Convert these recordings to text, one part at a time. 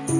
Hello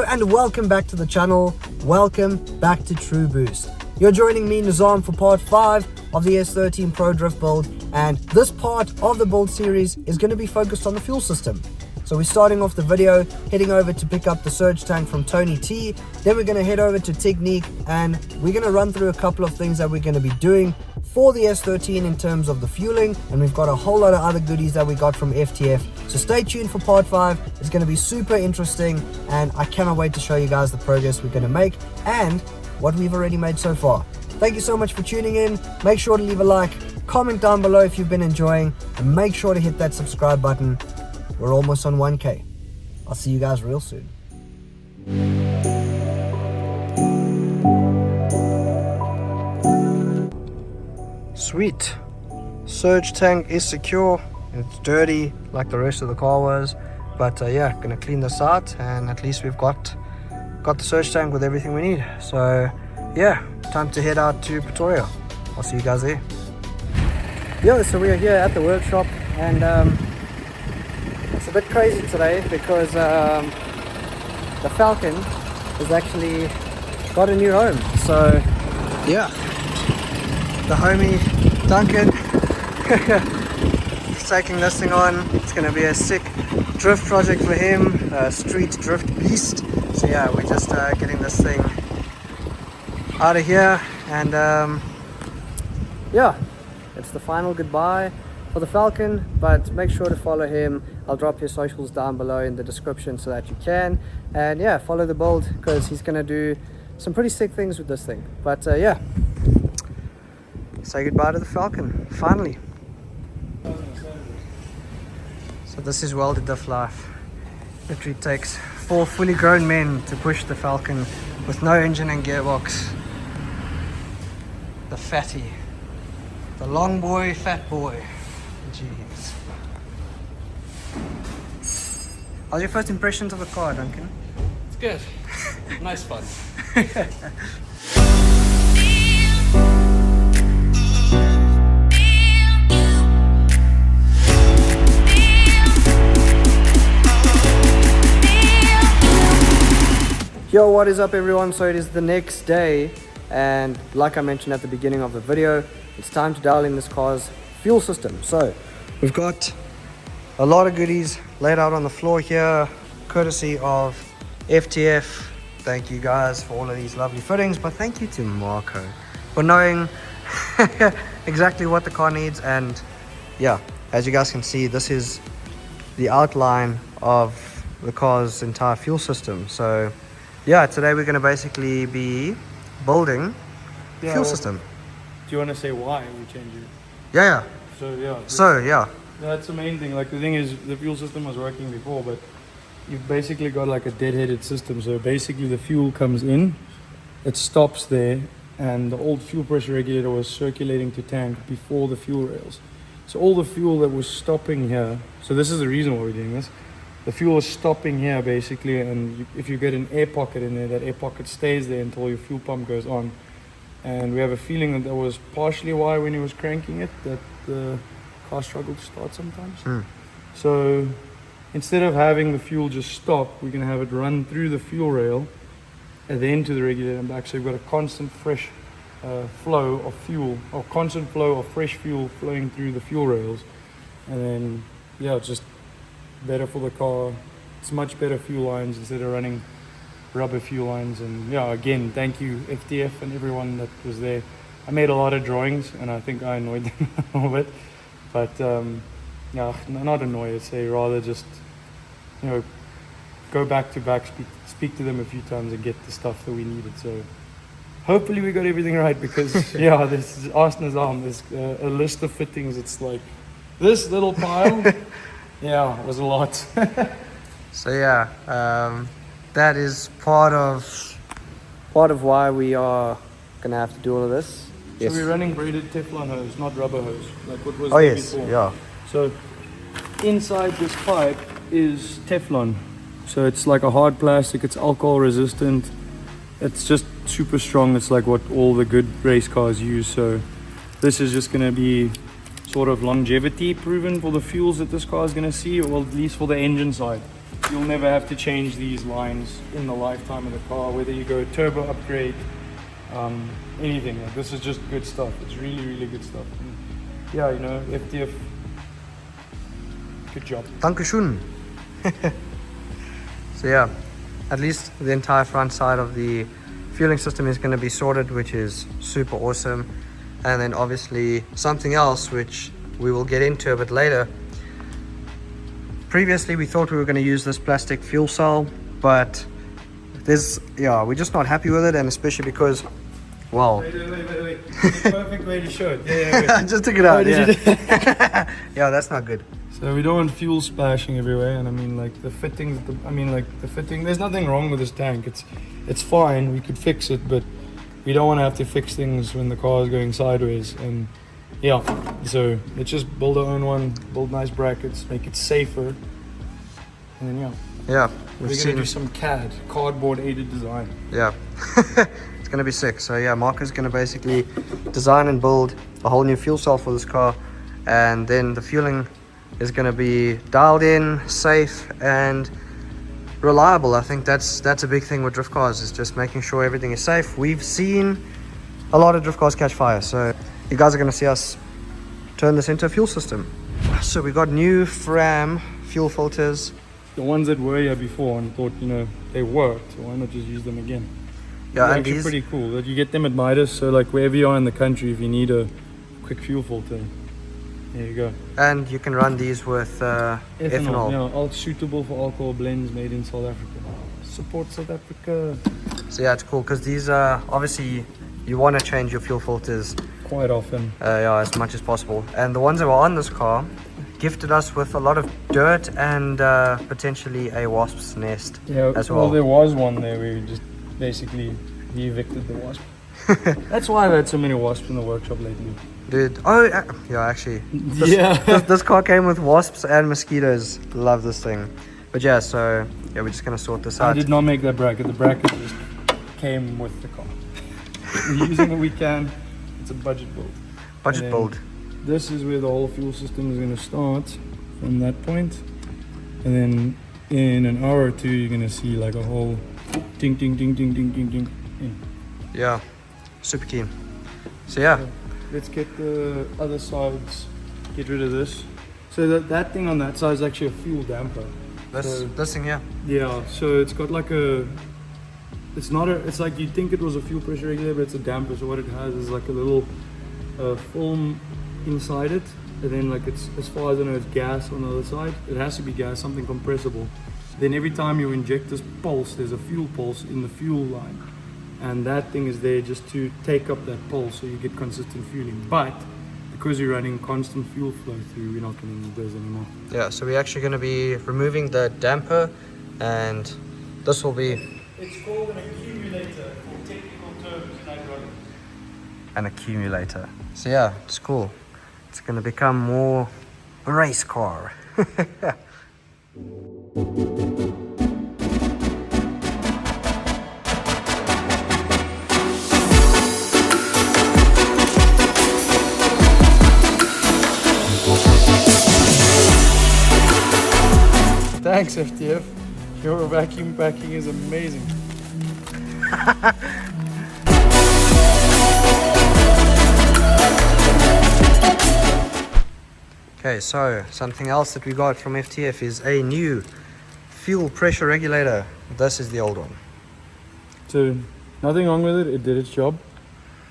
and welcome back to the channel. Welcome back to True Boost. You're joining me, Nizam, for part 5 of the S13 Pro Drift build, and this part of the build series is going to be focused on the fuel system. So we're starting off the video heading over to pick up the surge tank from Tony T. Then we're going to head over to Technique and we're going to run through a couple of things that we're going to be doing for the S13 in terms of the fueling, and we've got a whole lot of other goodies that we got from FTF. So stay tuned for part 5. It's going to be super interesting and I cannot wait to show you guys the progress we're going to make and what we've already made so far. Thank you so much for tuning in. Make sure to leave a like, comment down below if you've been enjoying, and make sure to hit that subscribe button. We're almost on 1K. I'll see you guys real soon. Sweet. Surge tank is secure. It's dirty like the rest of the car was, but yeah, gonna clean this out and at least we've got the surge tank with everything we need. So yeah, time to head out to Pretoria. I'll see you guys there. Yo, so we are here at the workshop and it's a bit crazy today because the Falcon has actually got a new home. So yeah, the homie Duncan is taking this thing on. It's going to be a sick drift project for him, a street drift beast. So yeah, we're just getting this thing out of here, and yeah, it's the final goodbye for the Falcon, but make sure to follow him. I'll drop his socials down below in the description so that you can, and yeah, follow the build because he's going to do some pretty sick things with this thing. But yeah, say goodbye to the Falcon, finally. So this is welded diff life. Literally takes 4 fully grown men to push the Falcon with no engine and gearbox. The fatty, the long boy, fat boy. Jeez. How's your first impressions of the car, Duncan? It's good. Nice fun. Yo, what is up everyone? So it is the next day and like I mentioned at the beginning of the video, it's time to dial in this car's fuel system. So we've got a lot of goodies laid out on the floor here, courtesy of FTF. Thank you guys for all of these lovely fittings, but thank you to Marco for knowing exactly what the car needs. And yeah, as you guys can see, this is the outline of the car's entire fuel system. So yeah, today we're going to basically be building the fuel system. Do you want to say why we changed it? Yeah. So yeah. That's the main thing. Like the thing is, the fuel system was working before, but you've basically got like a dead-headed system. So basically the fuel comes in, it stops there, and the old fuel pressure regulator was circulating to tank before the fuel rails. So all the fuel that was stopping here, so this is the reason why we're doing this. The fuel is stopping here basically, and if you get an air pocket in there, that air pocket stays there until your fuel pump goes on. And we have a feeling that was partially why when he was cranking it, that the car struggled to start sometimes. So instead of having the fuel just stop, we're going to have it run through the fuel rail and then to the regulator and back. So you've got a constant fresh flow of fuel, or constant flow of fresh fuel flowing through the fuel rails. And then, yeah, it's just better for the car. It's much better fuel lines instead of running rubber fuel lines. And yeah, again, thank you FTF and everyone that was there. I made a lot of drawings and I think I annoyed them a little bit, but yeah, not annoyed, I'd say rather just, you know, go back to back, speak to them a few times and get the stuff that we needed. So hopefully we got everything right, because yeah, this is Arsenal's arm. There's a list of fittings. It's like this little pile. Yeah, it was a lot. So yeah, that is part of why we are gonna have to do all of this. So we're running braided Teflon hose, not rubber hose, like what was there before. Yeah. So inside this pipe is Teflon. So it's like a hard plastic, it's alcohol resistant, it's just super strong. It's like what all the good race cars use. So this is just going to be sort of longevity proven for the fuels that this car is going to see, or at least for the engine side. You'll never have to change these lines in the lifetime of the car, whether you go turbo upgrade, anything. Like, this is just good stuff. It's really, really good stuff. And yeah, you know, FTF, good job. Dankeschön. So yeah, at least the entire front side of the fueling system is going to be sorted, which is super awesome. And then obviously something else which we will get into a bit later. Previously we thought we were going to use this plastic fuel cell, but we're just not happy with it, and especially because, well, wait. Perfect way to show it. Yeah. I just took it out. Yeah. Yeah, that's not good. So we don't want fuel splashing everywhere, and I mean, like the fittings, there's nothing wrong with this tank. It's fine, we could fix it, but we don't want to have to fix things when the car is going sideways. And yeah, so let's just build our own one, build nice brackets, make it safer, and then yeah, we're gonna do some cardboard aided design. Yeah. It's gonna be sick. So yeah, Mark is gonna basically design and build a whole new fuel cell for this car, and then the fueling is gonna be dialed in, safe, and reliable. I think that's a big thing with drift cars, is just making sure everything is safe. We've seen a lot of drift cars catch fire, so you guys are going to see us turn this into a fuel system. So we got new Fram fuel filters. The ones that were here before, and thought, you know, they worked, so why not just use them again? Yeah, They're and actually pretty cool that you get them at Midas. So like wherever you are in the country, if you need a quick fuel filter, there you go. And you can run these with ethanol. Yeah, all suitable for alcohol blends made in South Africa. Support South Africa. So yeah, it's cool because these are obviously, you want to change your fuel filters quite often. As much as possible. And the ones that were on this car gifted us with a lot of dirt and potentially a wasp's nest as well. Well, there was one there where we just basically evicted the wasp. That's why I've had so many wasps in the workshop lately. Dude, actually, this car came with wasps and mosquitoes. Love this thing. But yeah, so yeah, we're just gonna sort this out. I did not make that bracket. The bracket just came with the car. We're using what we can. It's a budget build. Budget build. This is where the whole fuel system is gonna start, from that point, and then in an hour or two, you're gonna see like a whole ding ding ding ding ding ding ding. Yeah, super keen. So yeah. Let's get the other sides, get rid of this. So that thing on that side is actually a fuel damper. This thing, yeah. Yeah, so it's got like it's like you'd think it was a fuel pressure regulator, but it's a damper. So what it has is like a little film inside it, and then like it's, as far as I know, it's gas on the other side. It has to be gas, something compressible. Then every time you inject this pulse, there's a fuel pulse in the fuel line. And that thing is there just to take up that pulse so you get consistent fueling. But because you're running constant fuel flow through, we're not going to need those anymore. Yeah, so we're actually going to be removing the damper, and this will be... It's called an accumulator for technical terms in hydraulics. An accumulator. So yeah, it's cool. It's going to become more a race car. Thanks, FTF. Your vacuum packing is amazing. Okay, so something else that we got from FTF is a new fuel pressure regulator. This is the old one. So, nothing wrong with it. It did its job.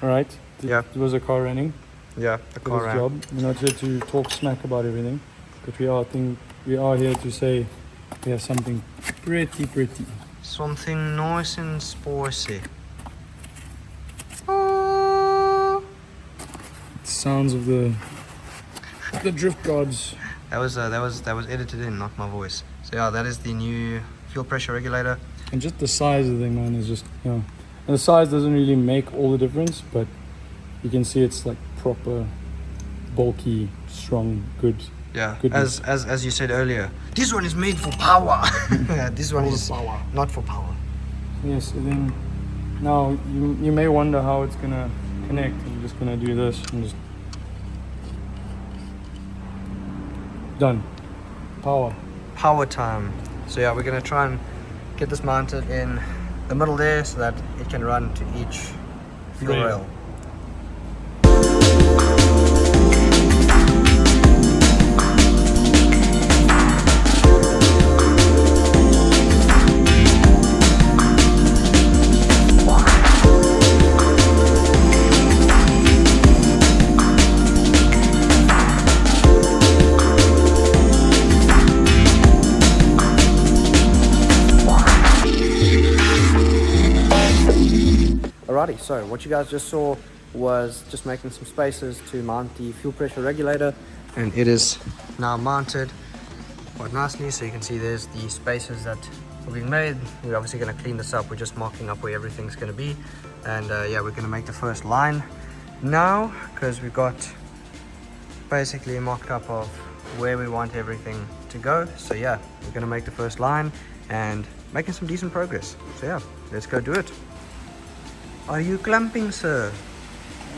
Alright. Yeah. It was a car running. Yeah, the car ran. Job. We're not here to talk smack about everything, but we are here to say we have something pretty. Something nice and spicy. Sounds of the drift gods. That was edited in, not my voice. So yeah, that is the new fuel pressure regulator. And just the size of the thing, man, is just, you know, and the size doesn't really make all the difference, but you can see it's like proper, bulky, strong, good Yeah, goodness. as you said earlier, this one is made for power. This one All the is power. not for power. Yes, and then now you may wonder how it's gonna connect. I'm just gonna do this and just done. Power time. So yeah, we're gonna try and get this mounted in the middle there so that it can run to each fuel Rail. rail. Alrighty, so what you guys just saw was just making some spaces to mount the fuel pressure regulator, and it is now mounted quite nicely. So you can see there's the spaces that are being made. We're obviously going to clean this up. We're just marking up where everything's going to be, and yeah, we're going to make the first line now because we've got basically a mock-up of where we want everything to go. So yeah, we're going to make the first line and making some decent progress. So yeah, let's go do it. Are you clamping, sir?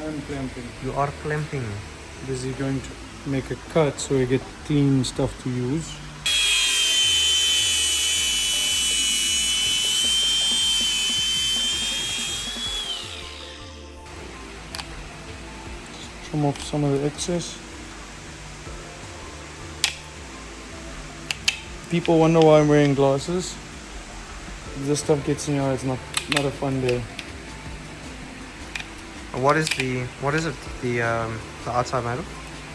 I'm clamping. You are clamping. Busy going to make a cut so we get clean stuff to use. Just trim off some of the excess. People wonder why I'm wearing glasses. If this stuff gets in your eye, it's not a fun day. What is it? The outside made of?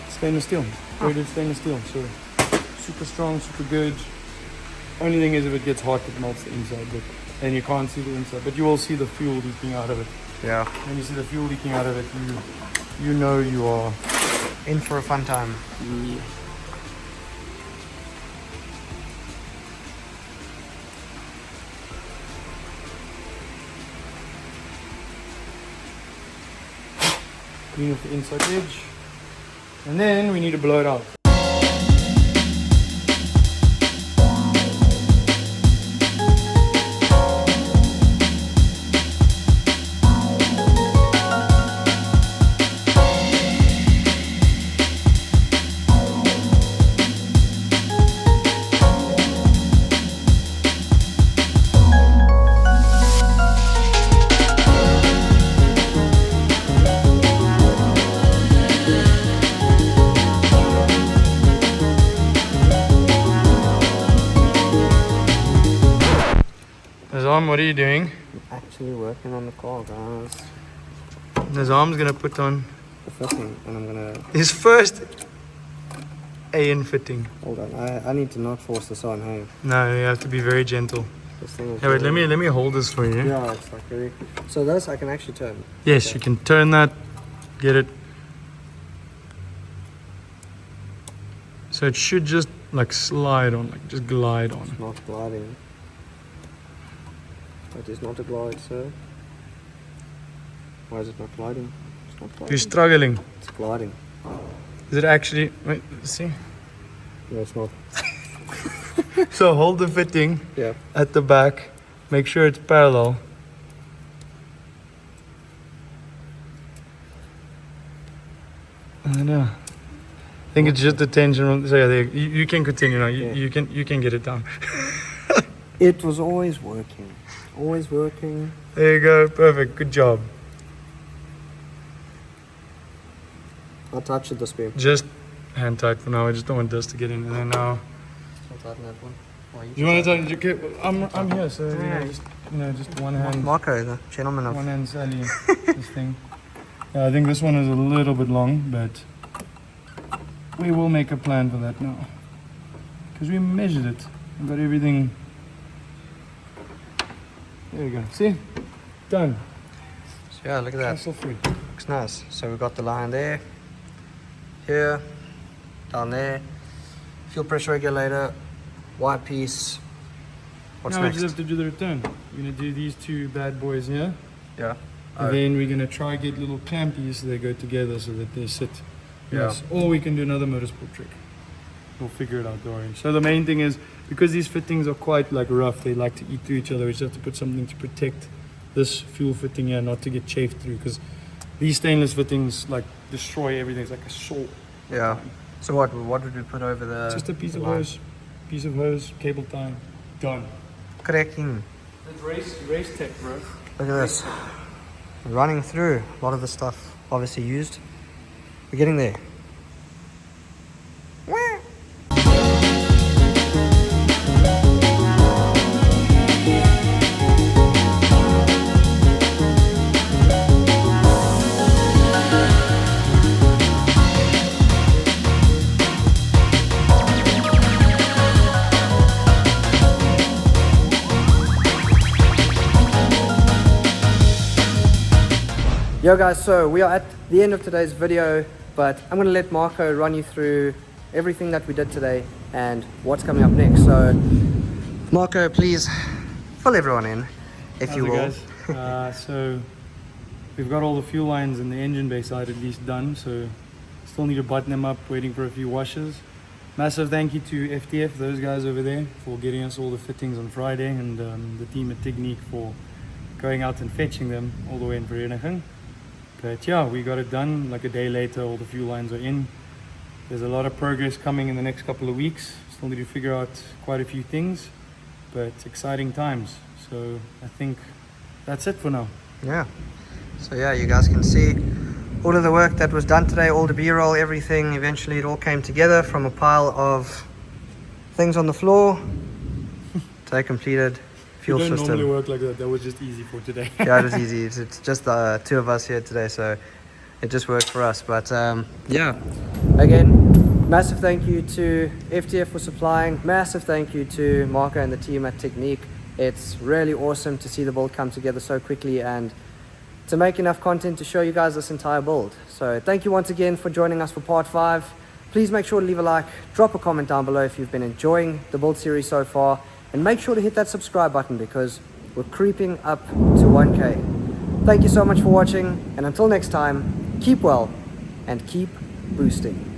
Stainless steel, braided stainless steel, so super strong, super good. Only thing is if it gets hot it melts the inside, but and you can't see the inside, but you will see the fuel leaking out of it. Yeah. When you see the fuel leaking out of it, you know you are In for a fun time. yeah. Clean off the inside edge, and then we need to blow it out. Nizam, what are you doing? I'm actually working on the car, guys. Nizam's gonna put on The fitting, and I'm gonna his first AN fitting. hold on. I need to not force this on. Hey, No, you have to be very gentle. this thing is. Yeah, wait, let me hold this for you. Yeah, it's like very. So this I can actually turn. Yes, Okay. you can turn that, get it. So it should just like slide on, like just glide on. Not gliding. It is not a glide, sir. Why is it not gliding? It's not gliding. You're struggling. It's gliding. Is it actually? Wait, see. No, it's not. So hold the fitting Yeah. at the back. Make sure it's parallel. I don't know. I think it's just the tension. So yeah, there, you can continue now. Yeah. You can get it down. It was always working. Always working. There you go. Perfect. Good job. I'll touch it this way. Just hand tight for now. I just don't want this to get in. And then now. I'll tighten that one. Why You want to touch? Okay, I'm here. So just one hand. Marco, the gentleman of. One hand Sally. This thing. Yeah, I think this one is a little bit long, but we will make a plan for that now. Because we measured it. We got everything. There you go. See? Done. So yeah, look at that. Hassle free. Looks nice. So we've got the line there, here, down there, fuel pressure regulator, white piece. What's Now we next? just have to do the return. We're going to do these two bad boys here. Yeah. And then we're going to try get little clampies so they go together so that they sit. Yeah. Yes. Or we can do another motorsport trick. we'll figure it out, don't worry. So the main thing is, because these fittings are quite like rough, they like to eat through each other, we just have to put something to protect this fuel fitting here not to get chafed through, because these stainless fittings like destroy everything. It's like a saw. Yeah. So what would we put over the... Just a piece of line? hose, cable tie, done. Cracking. It's race tech, bro. Look at this. Running through a lot of the stuff obviously used. We're getting there. Yo guys, so we are at the end of today's video, but I'm going to let Marco run you through everything that we did today and what's coming up next. So Marco, please fill everyone in, if you will. Guys? So we've got all the fuel lines and the engine bay side at least done, so still need to button them up, waiting for a few washes. Massive thank you to FTF, those guys over there, for getting us all the fittings on Friday, and the team at Technique for going out and fetching them all the way in Vereniging. But yeah, we got it done like a day later. All the fuel lines are in. There's a lot of progress coming in the next couple of weeks. Still need to figure out quite a few things, but exciting times. So I think that's it for now. Yeah. So yeah, you guys can see all of the work that was done today, all the B-roll, everything. Eventually it all came together from a pile of things on the floor to a completed fuel We don't system. normally work like that. That was just easy for today. Yeah, it was easy. It's just the two of us here today, so it just worked for us. But yeah, again, massive thank you to FTF for supplying. Massive thank you to Marco and the team at Technique. It's really awesome to see the build come together so quickly and to make enough content to show you guys this entire build. So thank you once again for joining us for part 5. Please make sure to leave a like, drop a comment down below if you've been enjoying the build series so far, and make sure to hit that subscribe button because we're creeping up to 1K. Thank you so much for watching, and until next time, keep well and keep boosting.